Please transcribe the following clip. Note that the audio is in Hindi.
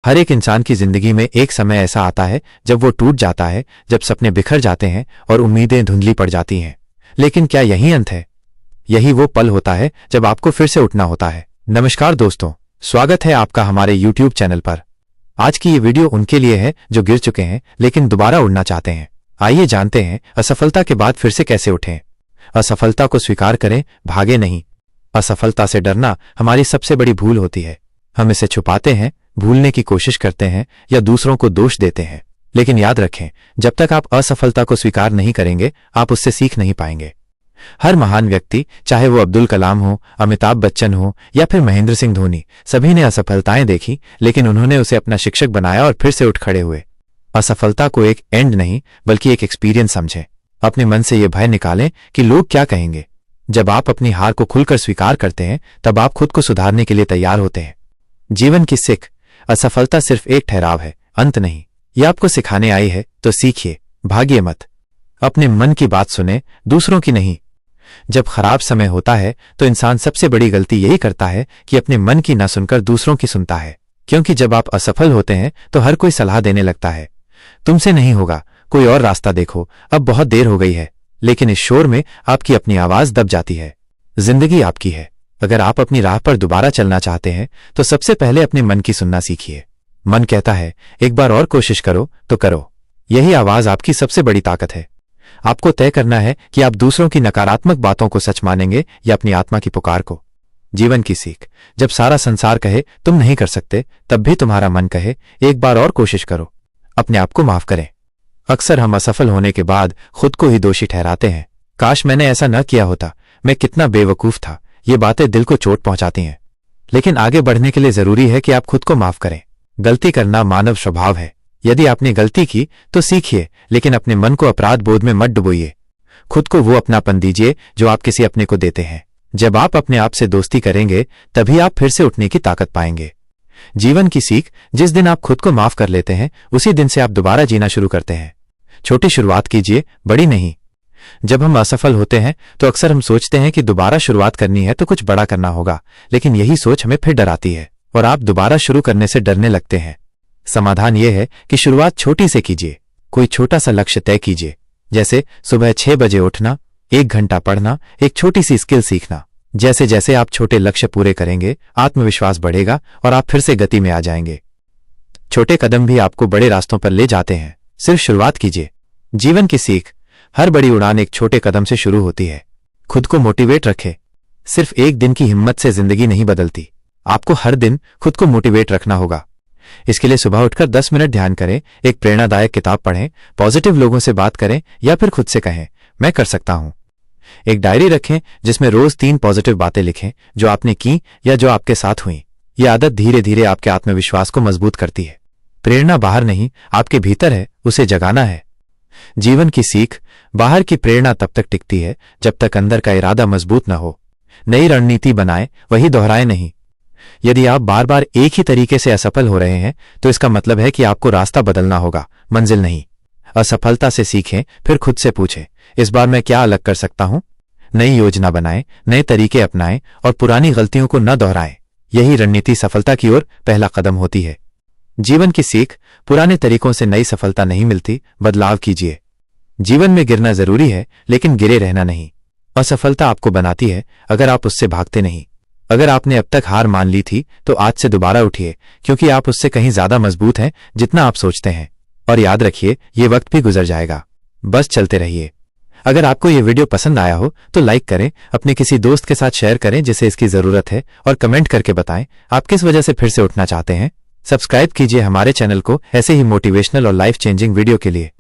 हर एक इंसान की जिंदगी में एक समय ऐसा आता है जब वो टूट जाता है, जब सपने बिखर जाते हैं और उम्मीदें धुंधली पड़ जाती हैं। लेकिन क्या यही अंत है? यही वो पल होता है जब आपको फिर से उठना होता है। नमस्कार दोस्तों, स्वागत है आपका हमारे YouTube चैनल पर। आज की ये वीडियो उनके लिए है जो गिर चुके हैं लेकिन दोबारा उड़ना चाहते हैं। आइए जानते हैं असफलता के बाद फिर से कैसे उठें। असफलता को स्वीकार करें, भागे नहीं। असफलता से डरना हमारी सबसे बड़ी भूल होती है। हम इसे छुपाते हैं, भूलने की कोशिश करते हैं या दूसरों को दोष देते हैं। लेकिन याद रखें, जब तक आप असफलता को स्वीकार नहीं करेंगे, आप उससे सीख नहीं पाएंगे। हर महान व्यक्ति, चाहे वो अब्दुल कलाम हो, अमिताभ बच्चन हो या फिर महेंद्र सिंह धोनी, सभी ने असफलताएं देखी, लेकिन उन्होंने उसे अपना शिक्षक बनाया और फिर से उठ खड़े हुए। असफलता को एक एंड नहीं बल्कि एक एक्सपीरियंस समझें। अपने मन से ये भय निकालें कि लोग क्या कहेंगे। जब आप अपनी हार को खुलकर स्वीकार करते हैं, तब आप खुद को सुधारने के लिए तैयार होते हैं। जीवन की सीख, असफलता सिर्फ एक ठहराव है, अंत नहीं। यह आपको सिखाने आई है तो सीखिए, भागिए मत। अपने मन की बात सुने, दूसरों की नहीं। जब खराब समय होता है तो इंसान सबसे बड़ी गलती यही करता है कि अपने मन की ना सुनकर दूसरों की सुनता है। क्योंकि जब आप असफल होते हैं तो हर कोई सलाह देने लगता है, तुमसे नहीं होगा, कोई और रास्ता देखो, अब बहुत देर हो गई है। लेकिन इस शोर में आपकी अपनी आवाज दब जाती है। जिंदगी आपकी है। अगर आप अपनी राह पर दोबारा चलना चाहते हैं तो सबसे पहले अपने मन की सुनना सीखिए। मन कहता है एक बार और कोशिश करो तो करो। यही आवाज आपकी सबसे बड़ी ताकत है। आपको तय करना है कि आप दूसरों की नकारात्मक बातों को सच मानेंगे या अपनी आत्मा की पुकार को। जीवन की सीख, जब सारा संसार कहे तुम नहीं कर सकते, तब भी तुम्हारा मन कहे एक बार और कोशिश करो। अपने आप को माफ करें। अक्सर हम असफल होने के बाद खुद को ही दोषी ठहराते हैं। काश मैंने ऐसा न किया होता, मैं कितना बेवकूफ था। ये बातें दिल को चोट पहुंचाती हैं। लेकिन आगे बढ़ने के लिए जरूरी है कि आप खुद को माफ करें। गलती करना मानव स्वभाव है। यदि आपने गलती की तो सीखिए, लेकिन अपने मन को अपराध बोध में मत डुबोइए। खुद को वो अपनापन दीजिए जो आप किसी अपने को देते हैं। जब आप अपने आप से दोस्ती करेंगे, तभी आप फिर से उठने की ताकत पाएंगे। जीवन की सीख, जिस दिन आप खुद को माफ कर लेते हैं, उसी दिन से आप दोबारा जीना शुरू करते हैं। छोटी शुरुआत कीजिए, बड़ी नहीं। जब हम असफल होते हैं तो अक्सर हम सोचते हैं कि दोबारा शुरुआत करनी है तो कुछ बड़ा करना होगा, लेकिन यही सोच हमें फिर डराती है और आप दोबारा शुरू करने से डरने लगते हैं। समाधान यह है कि शुरुआत छोटी से कीजिए। कोई छोटा सा लक्ष्य तय कीजिए, जैसे सुबह 6 बजे उठना, 1 घंटा पढ़ना, एक छोटी सी स्किल सीखना। जैसे जैसे आप छोटे लक्ष्य पूरे करेंगे, आत्मविश्वास बढ़ेगा और आप फिर से गति में आ जाएंगे। छोटे कदम भी आपको बड़े रास्तों पर ले जाते हैं। सिर्फ शुरुआत कीजिए। जीवन की सीख, हर बड़ी उड़ान एक छोटे कदम से शुरू होती है। खुद को मोटिवेट रखें। सिर्फ एक दिन की हिम्मत से जिंदगी नहीं बदलती। आपको हर दिन खुद को मोटिवेट रखना होगा। इसके लिए सुबह उठकर 10 मिनट ध्यान करें, एक प्रेरणादायक किताब पढ़ें, पॉजिटिव लोगों से बात करें या फिर खुद से कहें मैं कर सकता हूं। एक डायरी रखें जिसमें रोज 3 पॉजिटिव बातें लिखें जो आपने की या जो आपके साथ हुई। यह आदत धीरे धीरे आपके आत्मविश्वास को मजबूत करती है। प्रेरणा बाहर नहीं, आपके भीतर है, उसे जगाना है। जीवन की सीख, बाहर की प्रेरणा तब तक टिकती है जब तक अंदर का इरादा मजबूत न हो। नई रणनीति बनाएं, वही दोहराए नहीं। यदि आप बार बार एक ही तरीके से असफल हो रहे हैं तो इसका मतलब है कि आपको रास्ता बदलना होगा, मंजिल नहीं। असफलता से सीखें, फिर खुद से पूछें इस बार मैं क्या अलग कर सकता हूं। नई योजना बनाएं, नए तरीके अपनाएं और पुरानी गलतियों को न दोहराएं। यही रणनीति सफलता की ओर पहला कदम होती है। जीवन की सीख, पुराने तरीकों से नई सफलता नहीं मिलती, बदलाव कीजिए। जीवन में गिरना जरूरी है, लेकिन गिरे रहना नहीं। असफलता आपको बनाती है, अगर आप उससे भागते नहीं। अगर आपने अब तक हार मान ली थी तो आज से दोबारा उठिए, क्योंकि आप उससे कहीं ज्यादा मजबूत हैं जितना आप सोचते हैं। और याद रखिए, ये वक्त भी गुजर जाएगा, बस चलते रहिए। अगर आपको ये वीडियो पसंद आया हो तो लाइक करें, अपने किसी दोस्त के साथ शेयर करें जिसे इसकी जरूरत है, और कमेंट करके बताएं आप किस वजह से फिर से उठना चाहते हैं। सब्सक्राइब कीजिए हमारे चैनल को ऐसे ही मोटिवेशनल और लाइफ चेंजिंग वीडियो के लिए।